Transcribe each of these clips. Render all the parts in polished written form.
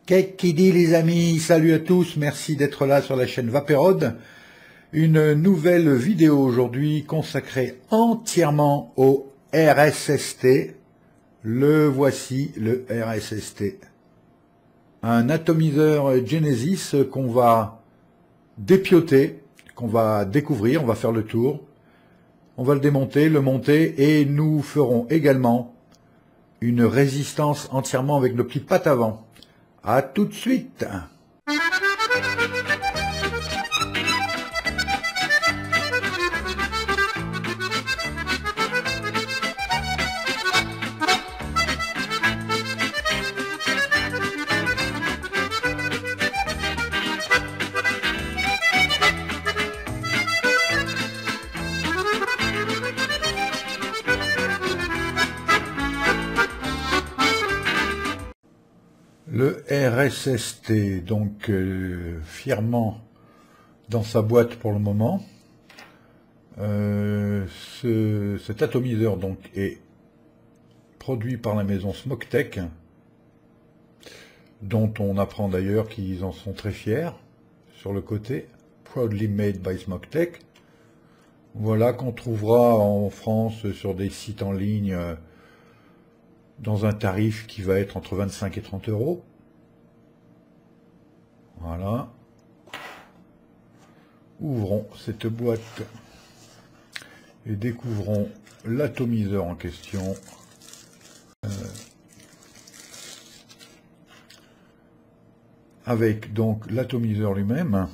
Qu'est-ce qui dit les amis? Salut à tous, merci d'être là sur la chaîne Vaperod. Une nouvelle vidéo aujourd'hui consacrée entièrement au RSST. Le voici, le RSST. Un atomiseur Genesis qu'on va dépioter, qu'on va découvrir, on va faire le tour. On va le démonter, le monter et nous ferons également une résistance entièrement avec nos petites pattes avant. À tout de suite. Le RSST, donc fièrement dans sa boîte pour le moment. Cet atomiseur donc est produit par la maison Smoktech, dont on apprend d'ailleurs qu'ils en sont très fiers sur le côté. Proudly made by Smoktech. Voilà, qu'on trouvera en France sur des sites en ligne dans un tarif qui va être entre 25 et 30 €. Voilà. Ouvrons cette boîte et découvrons l'atomiseur en question. Avec donc l'atomiseur lui-même,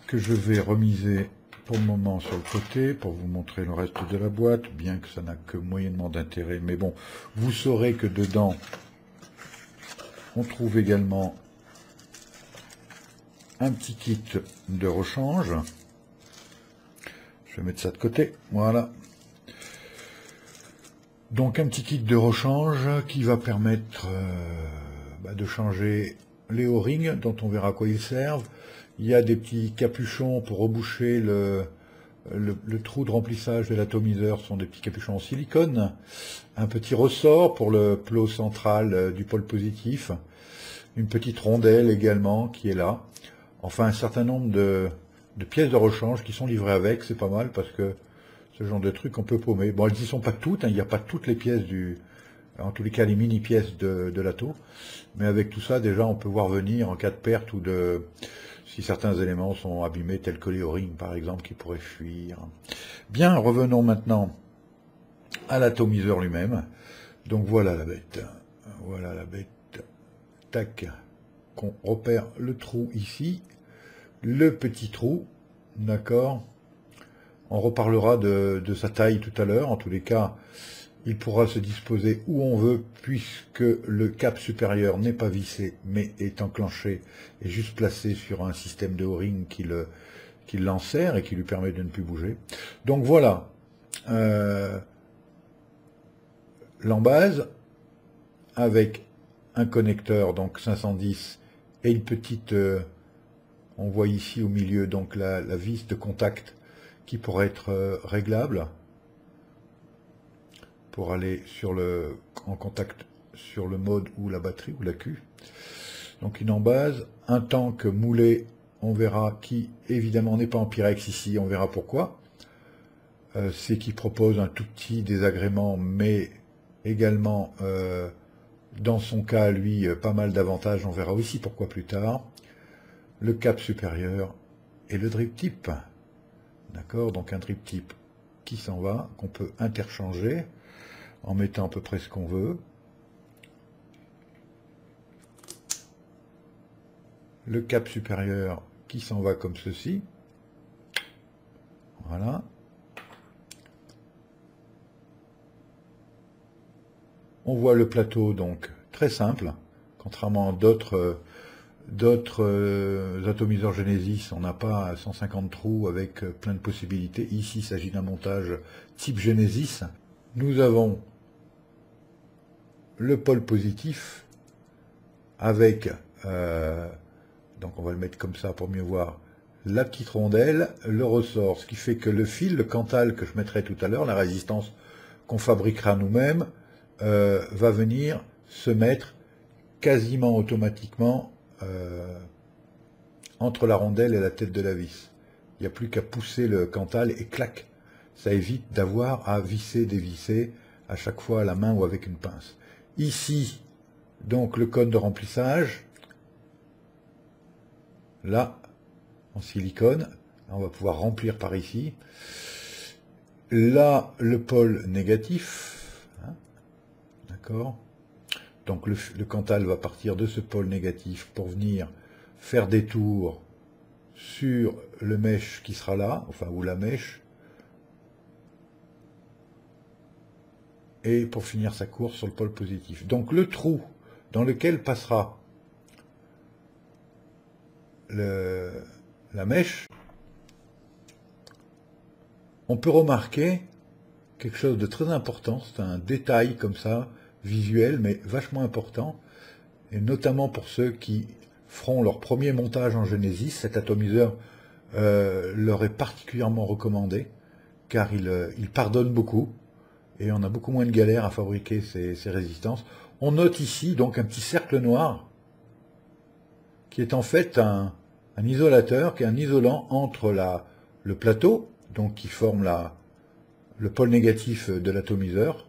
que je vais remiser pour le moment sur le côté pour vous montrer le reste de la boîte, bien que ça n'a que moyennement d'intérêt, mais bon, vous saurez que dedans on trouve également un petit kit de rechange. Je vais mettre ça de côté, voilà. Donc un petit kit de rechange qui va permettre de changer les O-rings, dont on verra à quoi ils servent. Il y a des petits capuchons pour reboucher le trou de remplissage de l'atomiseur, ce sont des petits capuchons en silicone. Un petit ressort pour le plot central du pôle positif. Une petite rondelle également qui est là. Enfin un certain nombre de pièces de rechange qui sont livrées avec, c'est pas mal parce que ce genre de truc on peut paumer. Bon, elles n'y sont pas toutes, hein, il n'y a pas toutes les pièces en tous les cas les mini pièces de l'atto, mais avec tout ça déjà on peut voir venir en cas de perte ou si certains éléments sont abîmés, tels que les O-rings par exemple, qui pourraient fuir. Bien, revenons maintenant à l'atomiseur lui-même. Donc voilà la bête. Voilà la bête. Tac. Qu'on repère le trou ici. Le petit trou. D'accord. On reparlera de sa taille tout à l'heure. En tous les cas, il pourra se disposer où on veut, puisque le cap supérieur n'est pas vissé, mais est enclenché et juste placé sur un système de O-ring qui l'enserre et qui lui permet de ne plus bouger. Donc voilà, l'embase avec un connecteur, donc 510, et une petite, on voit ici au milieu donc la vis de contact qui pourrait être réglable, pour aller en contact sur le mode ou la batterie ou la Q. Donc une embase, un tank moulé, on verra, qui évidemment n'est pas en Pyrex ici, on verra pourquoi. C'est qui propose un tout petit désagrément, mais également dans son cas, lui, pas mal d'avantages, on verra aussi pourquoi plus tard. Le cap supérieur et le drip tip. D'accord, donc un drip tip qui s'en va, qu'on peut interchanger en mettant à peu près ce qu'on veut. Le cap supérieur qui s'en va comme ceci. Voilà. On voit le plateau donc très simple, contrairement à d'autres atomiseurs Genesis, on n'a pas 150 trous avec plein de possibilités. Ici, il s'agit d'un montage type Genesis. Nous avons le pôle positif avec, donc on va le mettre comme ça pour mieux voir, la petite rondelle, le ressort, ce qui fait que le fil, le Cantal que je mettrai tout à l'heure, la résistance qu'on fabriquera nous-mêmes, va venir se mettre quasiment automatiquement entre la rondelle et la tête de la vis. Il n'y a plus qu'à pousser le Cantal et clac. Ça évite d'avoir à visser, dévisser à chaque fois à la main ou avec une pince. Ici, donc le cône de remplissage, là, en silicone, là, on va pouvoir remplir par ici. Là, le pôle négatif, hein, d'accord. Donc le Cantal va partir de ce pôle négatif pour venir faire des tours sur le mèche qui sera là, enfin, ou la mèche, et pour finir sa course sur le pôle positif. Donc le trou dans lequel passera la mèche, on peut remarquer quelque chose de très important, c'est un détail comme ça, visuel, mais vachement important, et notamment pour ceux qui feront leur premier montage en Genesis, cet atomiseur leur est particulièrement recommandé, car il pardonne beaucoup, et on a beaucoup moins de galères à fabriquer ces résistances. On note ici donc un petit cercle noir, qui est en fait un isolateur, qui est un isolant entre le plateau, donc qui forme le pôle négatif de l'atomiseur,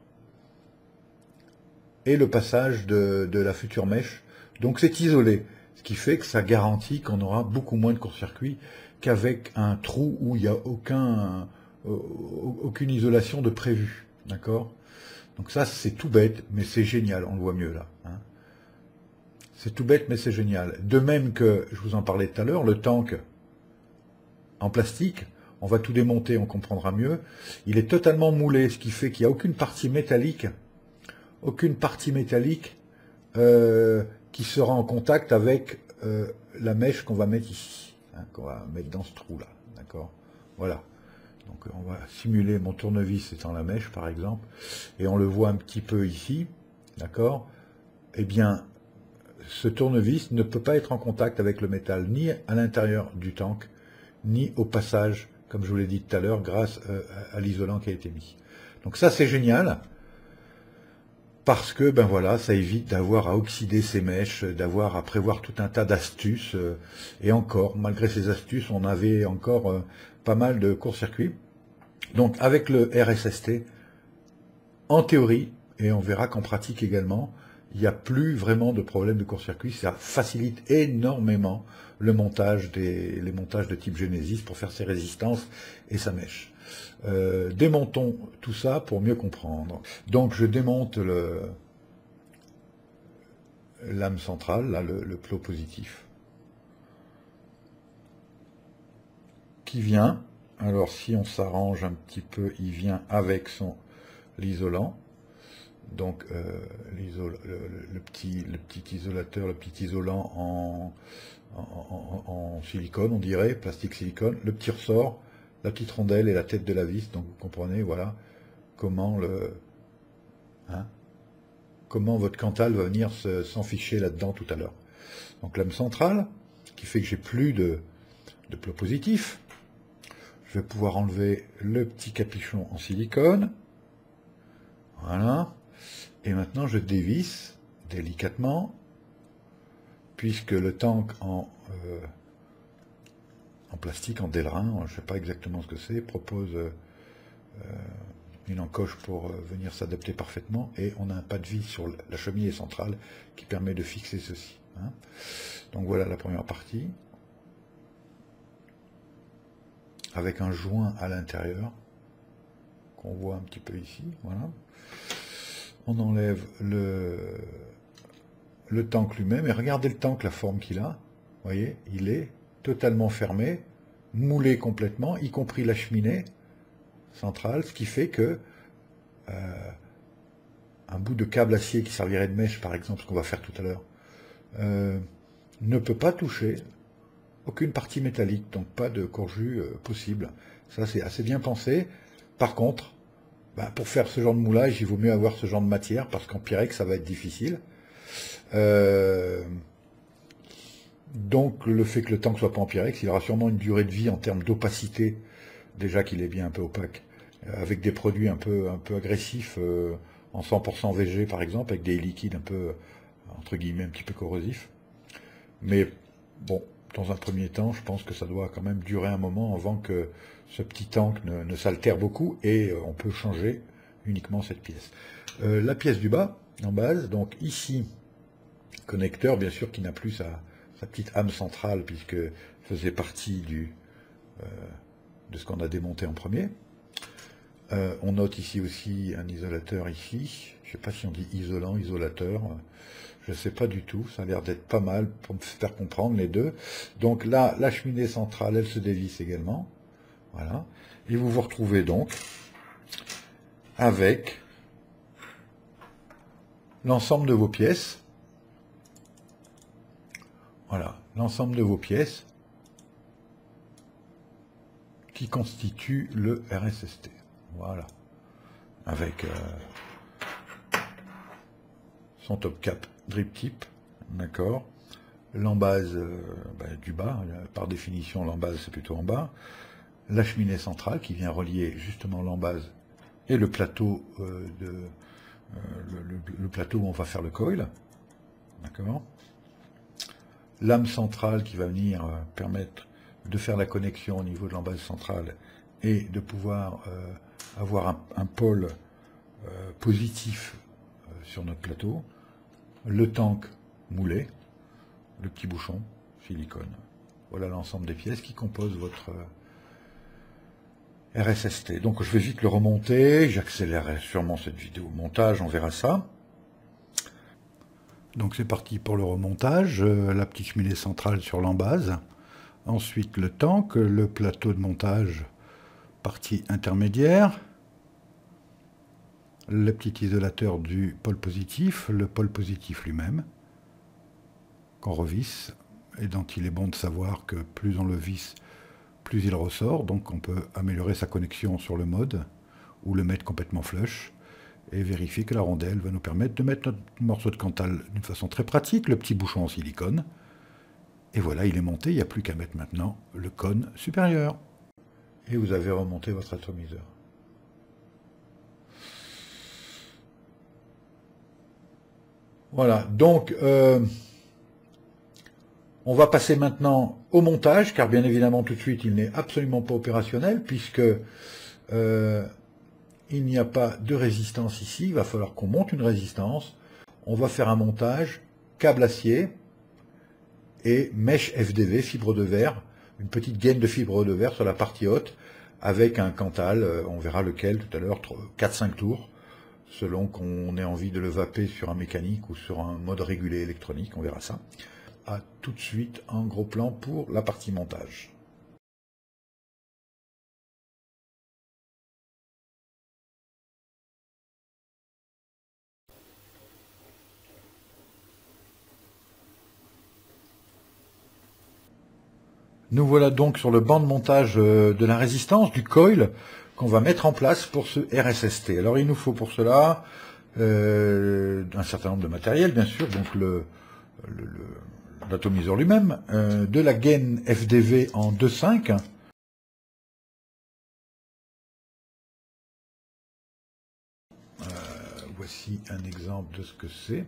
et le passage de la future mèche. Donc c'est isolé, ce qui fait que ça garantit qu'on aura beaucoup moins de court-circuit qu'avec un trou où il n'y a aucune isolation de prévu. D'accord? Donc ça, c'est tout bête, mais c'est génial, on le voit mieux là. Hein. C'est tout bête, mais c'est génial. De même que, je vous en parlais tout à l'heure, le tank en plastique, on va tout démonter, on comprendra mieux. Il est totalement moulé, ce qui fait qu'il n'y a aucune partie métallique qui sera en contact avec la mèche qu'on va mettre ici, hein, qu'on va mettre dans ce trou-là. D'accord? Voilà. Donc on va simuler mon tournevis étant la mèche, par exemple, et on le voit un petit peu ici. D'accord? Eh bien, ce tournevis ne peut pas être en contact avec le métal, ni à l'intérieur du tank, ni au passage, comme je vous l'ai dit tout à l'heure, grâce à l'isolant qui a été mis. Donc ça, c'est génial, parce que, ben voilà, ça évite d'avoir à oxyder ces mèches, d'avoir à prévoir tout un tas d'astuces, et encore, malgré ces astuces, on avait encore pas mal de court-circuits. Donc, avec le RSST, en théorie, et on verra qu'en pratique également, il n'y a plus vraiment de problème de court-circuit, ça facilite énormément les montages de type Genesis pour faire ses résistances et sa mèche. Démontons tout ça pour mieux comprendre. Donc je démonte l'âme centrale, là, le plot positif, qui vient, alors si on s'arrange un petit peu, il vient avec l'isolant. Donc le petit isolateur, le petit isolant en silicone, on dirait, plastique silicone, le petit ressort, la petite rondelle et la tête de la vis. Donc vous comprenez, voilà, comment comment votre Cantal va venir s'enficher là-dedans tout à l'heure. Donc lame centrale, qui fait que j'ai plus de plot positif. Je vais pouvoir enlever le petit capuchon en silicone. Voilà. Et maintenant, je dévisse délicatement, puisque le tank en plastique, en délerin, je ne sais pas exactement ce que c'est, propose une encoche pour venir s'adapter parfaitement, et on a un pas de vis sur la cheminée centrale qui permet de fixer ceci. Hein. Donc voilà la première partie, avec un joint à l'intérieur, qu'on voit un petit peu ici, voilà. On enlève le tank lui-même, et regardez le tank, la forme qu'il a, vous voyez, il est totalement fermé, moulé complètement, y compris la cheminée centrale, ce qui fait que un bout de câble acier qui servirait de mèche, par exemple, ce qu'on va faire tout à l'heure, ne peut pas toucher aucune partie métallique, donc pas de courjus possible. Ça, c'est assez bien pensé. Par contre, pour faire ce genre de moulage, il vaut mieux avoir ce genre de matière, parce qu'en Pyrex, ça va être difficile. Donc, le fait que le tank soit pas en Pyrex, il aura sûrement une durée de vie en termes d'opacité, déjà qu'il est bien un peu opaque, avec des produits un peu agressifs, en 100% VG par exemple, avec des liquides un peu entre guillemets un petit peu corrosif. Mais bon, dans un premier temps, je pense que ça doit quand même durer un moment avant que ce petit tank ne s'altère beaucoup, et on peut changer uniquement cette pièce. La pièce du bas, en base, donc ici, connecteur, bien sûr, qui n'a plus sa petite âme centrale, puisque faisait partie de ce qu'on a démonté en premier. On note ici aussi un isolateur ici. Je ne sais pas si on dit isolant, isolateur. Je ne sais pas du tout. Ça a l'air d'être pas mal pour me faire comprendre les deux. Donc là, la cheminée centrale, elle se dévisse également. Voilà. Et vous vous retrouvez donc avec l'ensemble de vos pièces. Voilà, l'ensemble de vos pièces qui constituent le RSST. Voilà. Avec son top cap drip tip, d'accord. L'embase du bas, par définition l'embase c'est plutôt en bas. La cheminée centrale qui vient relier justement l'embase et le plateau le plateau où on va faire le coil, d'accord. L'âme centrale qui va venir permettre de faire la connexion au niveau de l'embase centrale et de pouvoir avoir un pôle positif sur notre plateau. Le tank moulé, le petit bouchon silicone. Voilà l'ensemble des pièces qui composent votre RSST. Donc je vais vite le remonter, j'accélérerai sûrement cette vidéo au montage, on verra ça. Donc c'est parti pour le remontage, la petite cheminée centrale sur l'embase, ensuite le tank, le plateau de montage, partie intermédiaire, le petit isolateur du pôle positif, le pôle positif lui-même, qu'on revisse, et dont il est bon de savoir que plus on le visse, plus il ressort, donc on peut améliorer sa connexion sur le mode, ou le mettre complètement flush, et vérifier que la rondelle va nous permettre de mettre notre morceau de Cantal d'une façon très pratique, le petit bouchon en silicone. Et voilà, il est monté, il n'y a plus qu'à mettre maintenant le cône supérieur. Et vous avez remonté votre atomiseur. Voilà, donc on va passer maintenant au montage, car bien évidemment tout de suite il n'est absolument pas opérationnel, puisque il n'y a pas de résistance ici, il va falloir qu'on monte une résistance. On va faire un montage, câble acier et mèche FDV, fibre de verre, une petite gaine de fibre de verre sur la partie haute, avec un Cantal, on verra lequel tout à l'heure, 4-5 tours, selon qu'on ait envie de le vaper sur un mécanique ou sur un mode régulé électronique, on verra ça. À tout de suite en gros plan pour la partie montage. Nous voilà donc sur le banc de montage de la résistance, du coil, qu'on va mettre en place pour ce RSST. Alors il nous faut pour cela un certain nombre de matériel, bien sûr, donc l'atomiseur lui-même, de la gaine FDV en 2.5, voici un exemple de ce que c'est.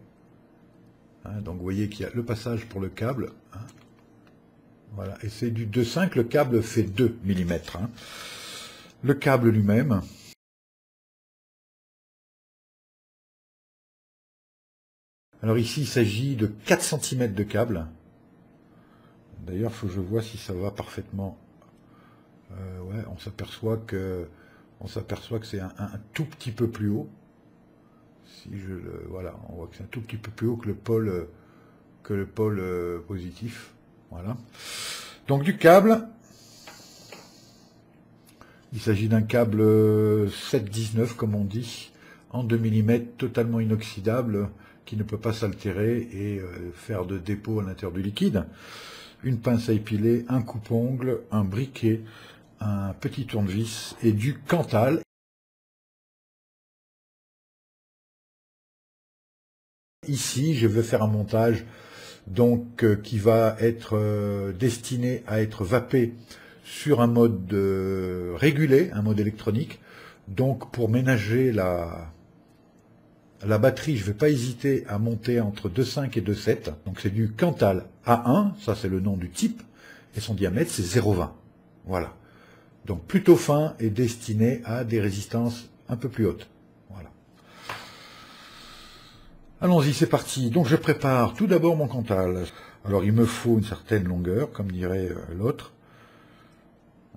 Donc vous voyez qu'il y a le passage pour le câble. Voilà, et c'est du 2.5, le câble fait 2 mm. Le câble lui-même. Alors ici, il s'agit de 4 cm de câble. D'ailleurs, il faut que je vois si ça va parfaitement. Ouais, on s'aperçoit que c'est un tout petit peu plus haut. Si je le, voilà, on voit que c'est un tout petit peu plus haut que le pôle positif. Voilà. Donc du câble. Il s'agit d'un câble 7-19, comme on dit, en 2 mm, totalement inoxydable, qui ne peut pas s'altérer et faire de dépôt à l'intérieur du liquide. Une pince à épiler, un coupe-ongle, un briquet, un petit tournevis et du Cantal. Ici, je vais faire un montage donc qui va être destiné à être vapé sur un mode régulé, un mode électronique, donc pour ménager la La batterie, je ne vais pas hésiter à monter entre 2,5 et 2,7. Donc c'est du Cantal A1, ça c'est le nom du type, et son diamètre c'est 0,20. Voilà. Donc plutôt fin et destiné à des résistances un peu plus hautes. Voilà. Allons-y, c'est parti. Donc je prépare tout d'abord mon Cantal. Alors il me faut une certaine longueur, comme dirait l'autre.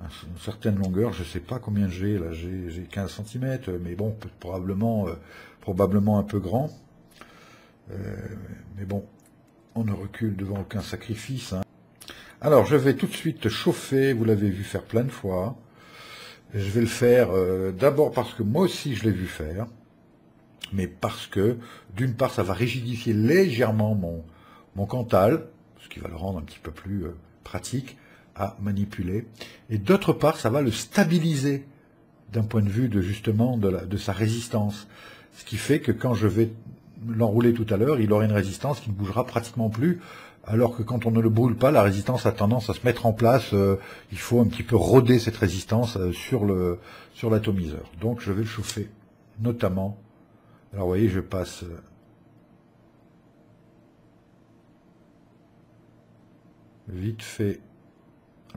Une certaine longueur, je ne sais pas combien j'ai, là j'ai 15 cm, mais bon, probablement un peu grand. Mais bon, on ne recule devant aucun sacrifice. Hein. Alors je vais tout de suite chauffer, vous l'avez vu faire plein de fois. Je vais le faire d'abord parce que moi aussi je l'ai vu faire, mais parce que d'une part ça va rigidifier légèrement mon Cantal, ce qui va le rendre un petit peu plus pratique à manipuler, et d'autre part ça va le stabiliser d'un point de vue de justement de sa résistance, ce qui fait que quand je vais l'enrouler tout à l'heure, il aura une résistance qui ne bougera pratiquement plus, alors que quand on ne le brûle pas, la résistance a tendance à se mettre en place, il faut un petit peu roder cette résistance sur l'atomiseur. Donc je vais le chauffer notamment, alors vous voyez je passe vite fait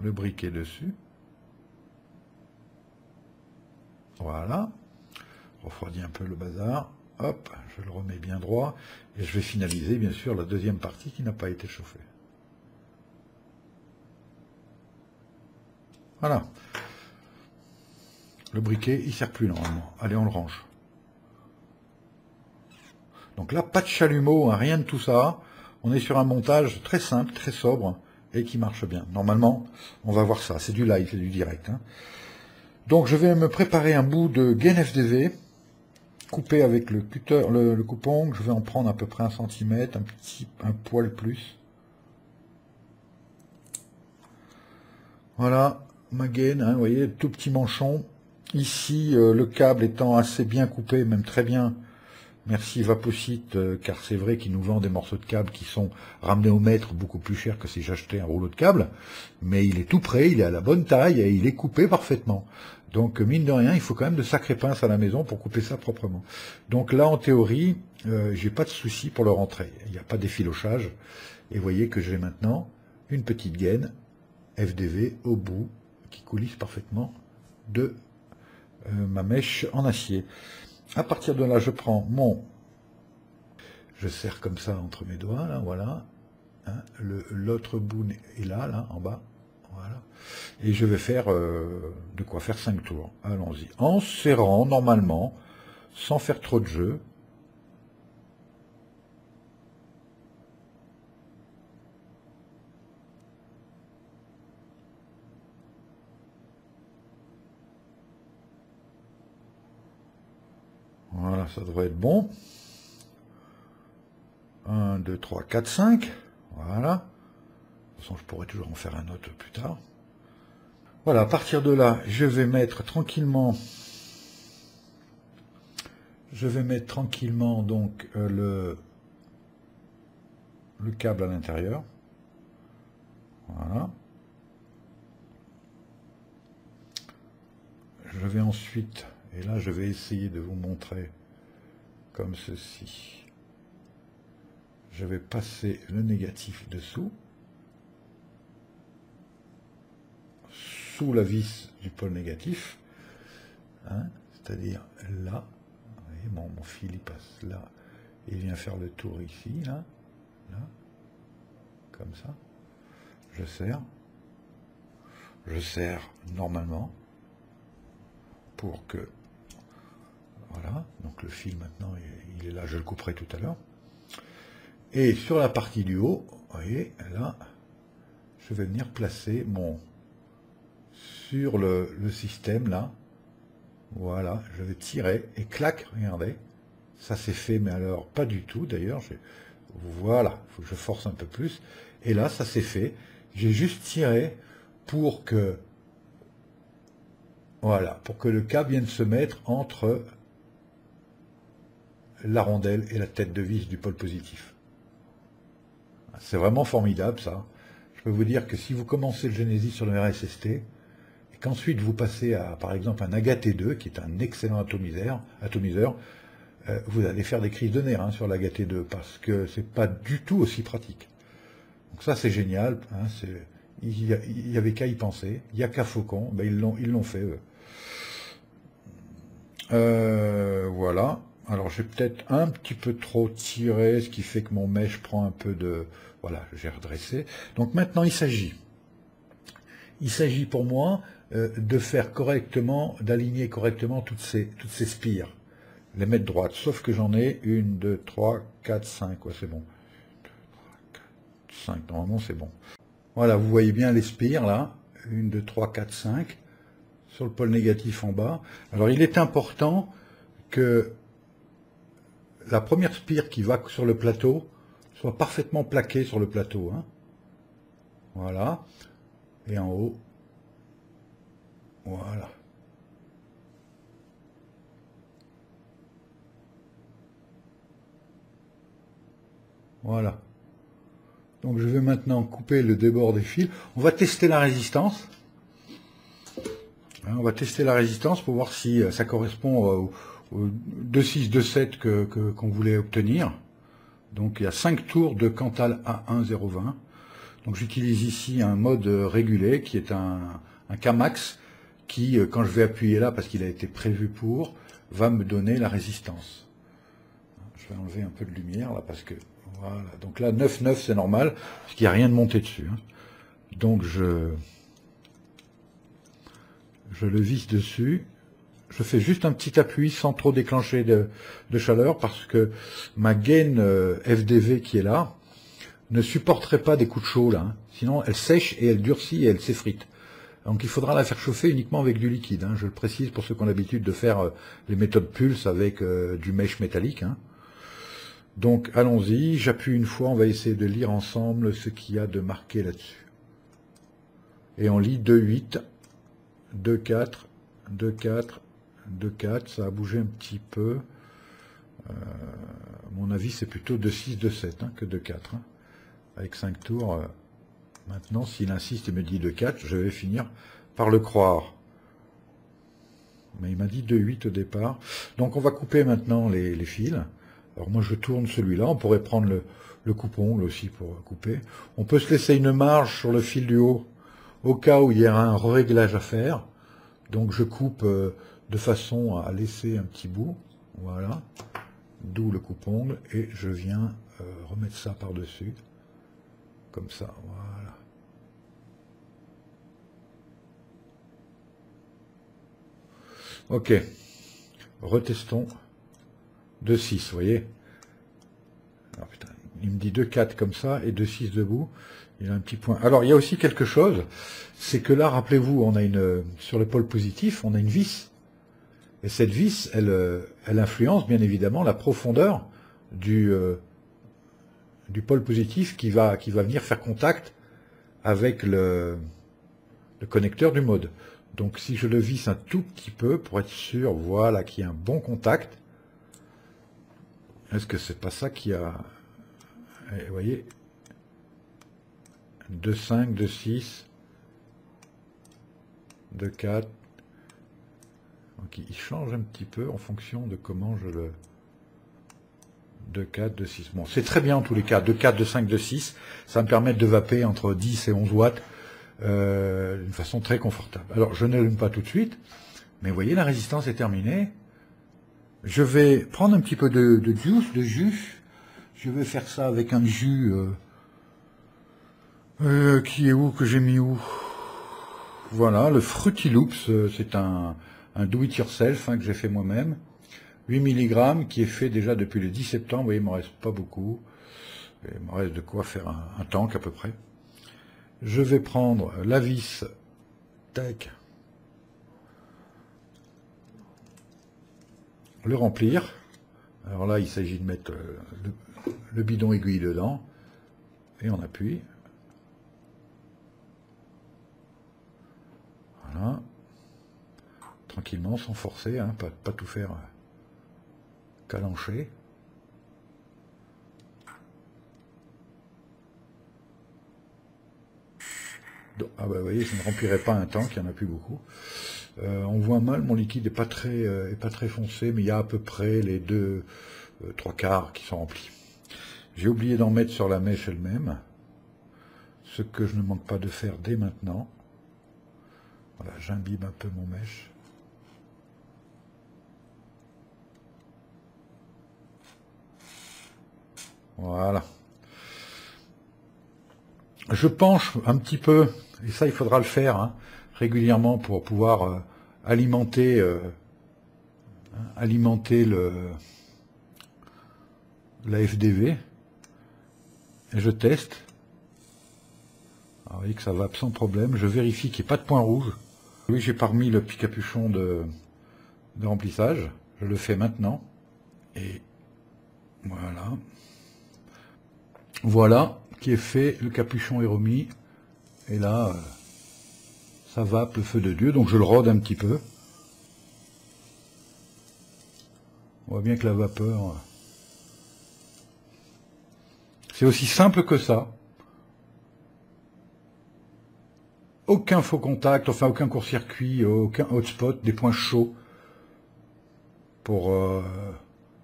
le briquet dessus. Voilà. Refroidis un peu le bazar. Hop, je le remets bien droit. Et je vais finaliser, bien sûr, la deuxième partie qui n'a pas été chauffée. Voilà. Le briquet, il ne sert plus normalement. Allez, on le range. Donc là, pas de chalumeau, hein, rien de tout ça. On est sur un montage très simple, très sobre. Et qui marche bien. Normalement, on va voir ça. C'est du live, c'est du direct. Hein. Donc, je vais me préparer un bout de gaine FDV, coupé avec le cutter, le coupe-ongle. Je vais en prendre à peu près 1 cm, un poil plus. Voilà, ma gaine, hein, vous voyez, tout petit manchon. Ici, le câble étant assez bien coupé, même très bien. Merci Vaposite, car c'est vrai qu'ils nous vendent des morceaux de câble qui sont ramenés au mètre beaucoup plus cher que si j'achetais un rouleau de câble. Mais il est tout prêt, il est à la bonne taille et il est coupé parfaitement. Donc mine de rien, il faut quand même de sacrées pinces à la maison pour couper ça proprement. Donc là, en théorie, j'ai pas de souci pour le rentrer. Il n'y a pas d'effilochage. Et vous voyez que j'ai maintenant une petite gaine FDV au bout qui coulisse parfaitement de ma mèche en acier. À partir de là, je prends je serre comme ça entre mes doigts, là, voilà. Hein, l'autre bout est là, en bas. Voilà. Et je vais faire, de quoi faire 5 tours. Allons-y. En serrant, normalement, sans faire trop de jeu. Voilà, ça devrait être bon. 1, 2, 3, 4, 5. Voilà. De toute façon, je pourrais toujours en faire un autre plus tard. Voilà, à partir de là, je vais mettre tranquillement donc le câble à l'intérieur. Voilà. Je vais ensuite, et là je vais essayer de vous montrer comme ceci. Je vais passer le négatif dessous, sous la vis du pôle négatif, hein, c'est-à-dire là. Vous voyez, mon fil il passe là, et il vient faire le tour ici, là, comme ça. Je serre normalement pour que, voilà, donc le fil maintenant il est là, je le couperai tout à l'heure. Et sur la partie du haut, vous voyez, là, je vais venir placer sur le système là, voilà, je vais tirer et clac, regardez, ça c'est fait, mais alors pas du tout d'ailleurs, voilà, il faut que je force un peu plus, et là ça c'est fait, j'ai juste tiré pour que, voilà, pour que le câble vienne se mettre entre la rondelle et la tête de vis du pôle positif. C'est vraiment formidable ça. Je peux vous dire que si vous commencez le Genesis sur le RSST, et qu'ensuite vous passez à, par exemple, un Aga T2, qui est un excellent atomiseur, vous allez faire des crises de nerfs hein, sur la GAT2 parce que c'est pas du tout aussi pratique. Donc ça c'est génial, hein, il y avait qu'à y penser, il n'y a qu'à Faucon, ben ils l'ont fait eux. Voilà, alors j'ai peut-être un petit peu trop tiré, ce qui fait que mon mèche prend un peu de... Voilà, j'ai redressé. Donc maintenant il s'agit pour moi de faire correctement, d'aligner correctement toutes ces spires, les mettre droites, sauf que j'en ai 1, 2, 3, 4, 5, ouais c'est bon. 5, normalement c'est bon. Voilà, vous voyez bien les spires là, 1, 2, 3, 4, 5, sur le pôle négatif en bas. Alors il est important que la première spire qui va sur le plateau soit parfaitement plaquée sur le plateau. Hein. Voilà, et en haut, voilà. Voilà. Donc je vais maintenant couper le débord des fils. On va tester la résistance. On va tester la résistance pour voir si ça correspond au 2,6, 2,7 qu'on voulait obtenir. Donc il y a 5 tours de Cantal A1,020. Donc j'utilise ici un mode régulé qui est un Kmax qui, quand je vais appuyer là, parce qu'il a été prévu pour, va me donner la résistance. Je vais enlever un peu de lumière là parce que... Voilà, donc là 9,9 c'est normal, parce qu'il n'y a rien de monté dessus. Hein. Donc je le visse dessus, je fais juste un petit appui sans trop déclencher de chaleur, parce que ma gaine FDV qui est là ne supporterait pas des coups de chaud là, hein. Sinon elle sèche et elle durcit et elle s'effrite. Donc il faudra la faire chauffer uniquement avec du liquide, hein. Je le précise pour ceux qui ont l'habitude de faire les méthodes pulse avec du mèche métallique. Hein. Donc allons-y, j'appuie une fois, on va essayer de lire ensemble ce qu'il y a de marqué là-dessus. Et on lit 2,8, 2,4, 2,4, 2,4, ça a bougé un petit peu. À mon avis c'est plutôt 2,6, 2,7 hein, que 2,4. Hein. Avec 5 tours, maintenant s'il insiste et me dit 2,4, je vais finir par le croire. Mais il m'a dit 2,8 au départ. Donc on va couper maintenant les fils. Alors moi je tourne celui-là, on pourrait prendre le coupe-ongle aussi pour couper. On peut se laisser une marge sur le fil du haut, au cas où il y a un réglage à faire. Donc je coupe de façon à laisser un petit bout, voilà, d'où le coupe-ongle, et je viens remettre ça par-dessus, comme ça, voilà. Ok, retestons. 2,6, vous voyez. Alors, putain, il me dit 2,4 comme ça et 2,6 debout. Il a un petit point. Alors, il y a aussi quelque chose, c'est que là, rappelez-vous, on a sur le pôle positif, on a une vis. Et cette vis, elle influence bien évidemment la profondeur du pôle positif qui va venir faire contact avec le connecteur du mode. Donc, si je le visse un tout petit peu pour être sûr, voilà, qu'il y a un bon contact. Est-ce que c'est pas ça qui a... Vous voyez, 2,5, 2,6, 2,4. Donc il change un petit peu en fonction de comment je le... 2,4, 2,6. Bon, c'est très bien en tous les cas. 2,4, 2,5, 2,6. Ça me permet de vaper entre 10 et 11 watts d'une façon très confortable. Alors, je n'allume pas tout de suite, mais vous voyez, la résistance est terminée. Je vais prendre un petit peu de jus. Je vais faire ça avec un jus qui est où, que j'ai mis où? Voilà, le Fruity Loops, c'est un do-it-yourself hein, que j'ai fait moi-même. 8 mg qui est fait déjà depuis le 10 septembre. Vous voyez, il ne me reste pas beaucoup. Il me reste de quoi faire un tank à peu près. Je vais prendre la vis. Tac. Le remplir. Alors là, il s'agit de mettre le bidon aiguille dedans. Et on appuie. Voilà. Tranquillement, sans forcer, hein, pas tout faire calancher. Ah bah vous voyez, je ne remplirai pas un tank, il n'y en a plus beaucoup. On voit mal, mon liquide est pas très foncé, mais il y a à peu près les deux, trois quarts qui sont remplis. J'ai oublié d'en mettre sur la mèche elle-même, ce que je ne manque pas de faire dès maintenant. Voilà, j'imbibe un peu mon mèche. Voilà. Je penche un petit peu, et ça il faudra le faire hein, régulièrement pour pouvoir alimenter la FDV. Et je teste. Alors, vous voyez que ça va sans problème. Je vérifie qu'il n'y ait pas de point rouge. Oui, j'ai pas remis le petit capuchon de remplissage. Je le fais maintenant. Et voilà. Voilà qui est fait. Le capuchon est remis. Et là, ça vape le feu de Dieu. Donc je le rôde un petit peu. On voit bien que la vapeur... C'est aussi simple que ça. Aucun faux contact, enfin aucun court-circuit, aucun hotspot, des points chauds pour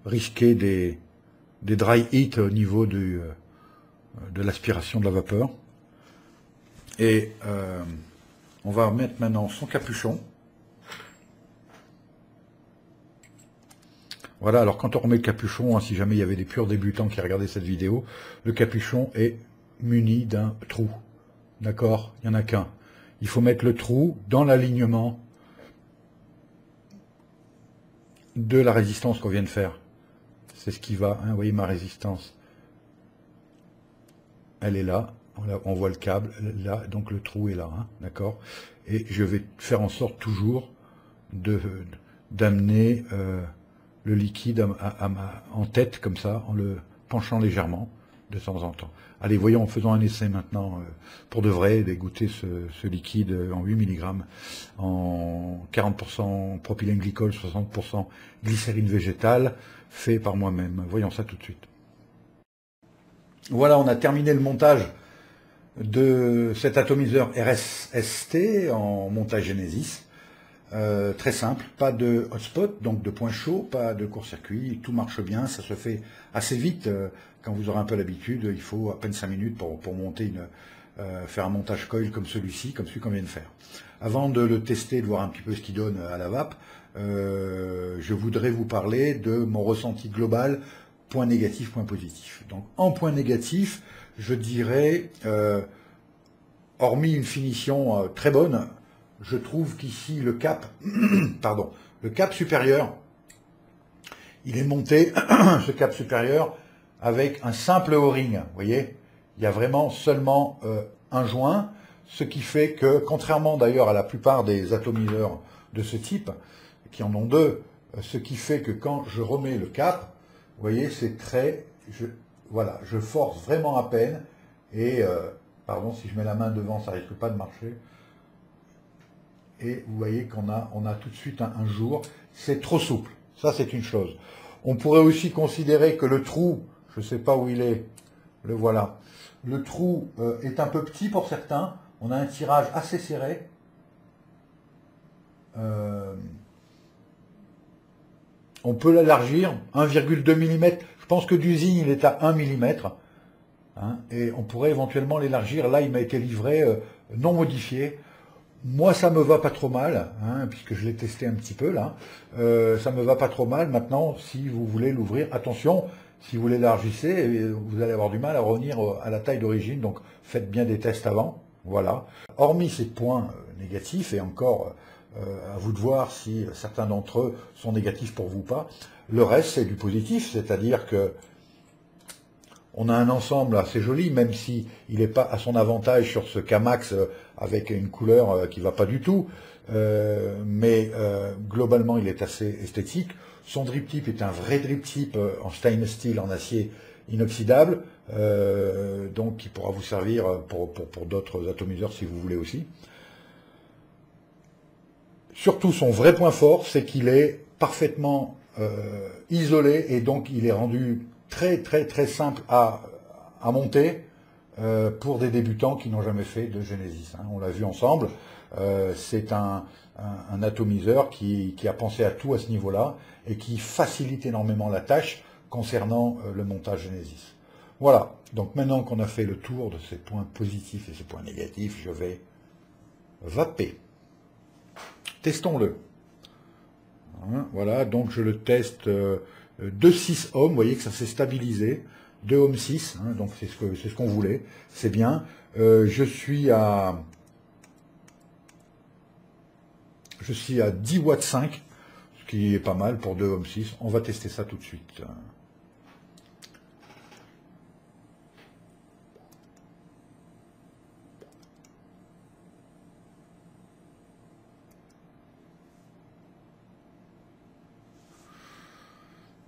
risquer des dry heat au niveau de l'aspiration de la vapeur. Et on va mettre maintenant son capuchon. Voilà, alors quand on remet le capuchon, hein, si jamais il y avait des purs débutants qui regardaient cette vidéo, le capuchon est muni d'un trou. D'accord? Il n'y en a qu'un. Il faut mettre le trou dans l'alignement de la résistance qu'on vient de faire. C'est ce qui va, hein, vous voyez ma résistance. Elle est là, on voit le câble, là, donc le trou est là, hein, d'accord? Et je vais faire en sorte toujours d'amener le liquide en tête, comme ça, en le penchant légèrement, de temps en temps. Allez, voyons, en faisant un essai maintenant, pour de vrai, d'égoutter ce liquide en 8 mg, en 40% propylène glycol, 60% glycérine végétale, fait par moi-même. Voyons ça tout de suite. Voilà, on a terminé le montage de cet atomiseur RSST en montage Genesis. Très simple, pas de hotspot, donc de point chaud, pas de court-circuit, tout marche bien, ça se fait assez vite. Quand vous aurez un peu l'habitude, il faut à peine 5 minutes pour monter faire un montage coil comme celui-ci, comme celui qu'on vient de faire. Avant de le tester, de voir un petit peu ce qu'il donne à la vape, je voudrais vous parler de mon ressenti global, point négatif, point positif. Donc en point négatif, je dirais, hormis une finition très bonne, je trouve qu'ici le cap, pardon, le cap supérieur, il est monté, ce cap supérieur, avec un simple O-ring, vous voyez, il y a vraiment seulement un joint, ce qui fait que, contrairement d'ailleurs à la plupart des atomiseurs de ce type, qui en ont deux, ce qui fait que quand je remets le cap, vous voyez, c'est très, voilà, je force vraiment à peine, et, pardon, si je mets la main devant, ça risque pas de marcher. Et vous voyez qu'on a tout de suite un jour. C'est trop souple. Ça, c'est une chose. On pourrait aussi considérer que le trou, je ne sais pas où il est, le voilà. Le trou est un peu petit pour certains. On a un tirage assez serré. On peut l'élargir, 1,2 mm. Je pense que d'usine, il est à 1 mm. Hein, et on pourrait éventuellement l'élargir. Là, il m'a été livré non modifié. Moi, ça me va pas trop mal, hein, puisque je l'ai testé un petit peu là. Ça me va pas trop mal. Maintenant, si vous voulez l'ouvrir, attention, si vous l'élargissez, vous allez avoir du mal à revenir à la taille d'origine. Donc, faites bien des tests avant. Voilà. Hormis ces points négatifs, et encore à vous de voir si certains d'entre eux sont négatifs pour vous ou pas, le reste, c'est du positif, c'est-à-dire que on a un ensemble assez joli, même si il n'est pas à son avantage sur ce Kamax avec une couleur qui va pas du tout, mais globalement il est assez esthétique. Son drip tip est un vrai drip tip en stainless steel, en acier inoxydable, donc qui pourra vous servir pour d'autres atomiseurs si vous voulez aussi. Surtout son vrai point fort, c'est qu'il est parfaitement isolé et donc il est rendu très simple à monter. pour des débutants qui n'ont jamais fait de Genesis. Hein. On l'a vu ensemble, c'est un atomiseur qui a pensé à tout à ce niveau-là et qui facilite énormément la tâche concernant le montage Genesis. Voilà, donc maintenant qu'on a fait le tour de ces points positifs et ces points négatifs, je vais vaper. Testons-le. Hein, voilà, donc je le teste 2,6 ohms, vous voyez que ça s'est stabilisé, 2 ohms 6, hein, donc c'est ce qu'on voulait, c'est bien. Je suis à 10 watts 5, ce qui est pas mal pour 2 ohms 6. On va tester ça tout de suite.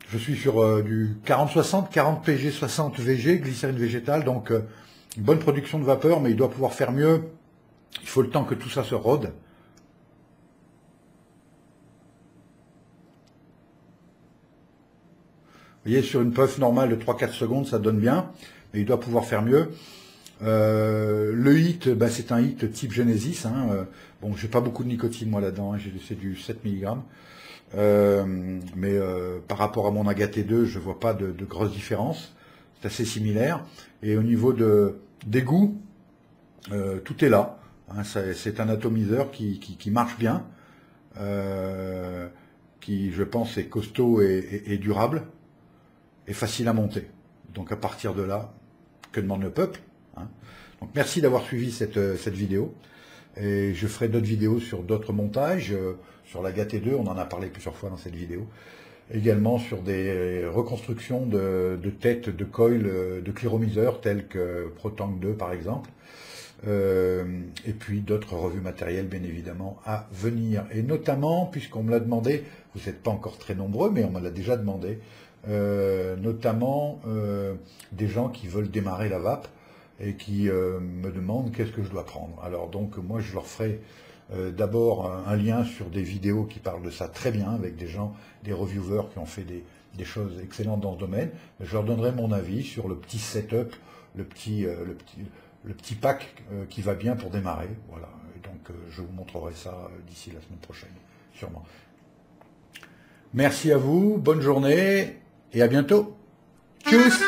Je suis sur du 40-60, 40 PG, 60 VG, glycérine végétale, donc une bonne production de vapeur, mais il doit pouvoir faire mieux. Il faut le temps que tout ça se rôde. Vous voyez, sur une puff normale de 3-4 secondes, ça donne bien, mais il doit pouvoir faire mieux. Le HIT, ben, c'est un HIT type Genesis. Hein. Bon, j'ai pas beaucoup de nicotine moi là-dedans, hein, c'est du 7 mg. Mais par rapport à mon Agaté 2, je vois pas de grosse différence. C'est assez similaire. Et au niveau des goûts, tout est là. Hein, c'est un atomiseur qui marche bien, qui, je pense, est costaud et durable, et facile à monter. Donc à partir de là, que demande le peuple, hein. Donc merci d'avoir suivi cette vidéo. Et je ferai d'autres vidéos sur d'autres montages, sur l'Agaté 2, on en a parlé plusieurs fois dans cette vidéo. Également sur des reconstructions de têtes de coil de cléromiseurs tels que ProTank 2 par exemple. Et puis d'autres revues matérielles bien évidemment à venir. Et notamment, puisqu'on me l'a demandé, vous n'êtes pas encore très nombreux, mais on me l'a déjà demandé, notamment des gens qui veulent démarrer la vape et qui me demandent qu'est-ce que je dois prendre. Alors donc moi je leur ferai d'abord un lien sur des vidéos qui parlent de ça très bien, avec des gens, des reviewers qui ont fait des choses excellentes dans ce domaine. Je leur donnerai mon avis sur le petit setup, le petit pack qui va bien pour démarrer. Voilà. Et donc je vous montrerai ça d'ici la semaine prochaine, sûrement. Merci à vous, bonne journée et à bientôt. Tchuss!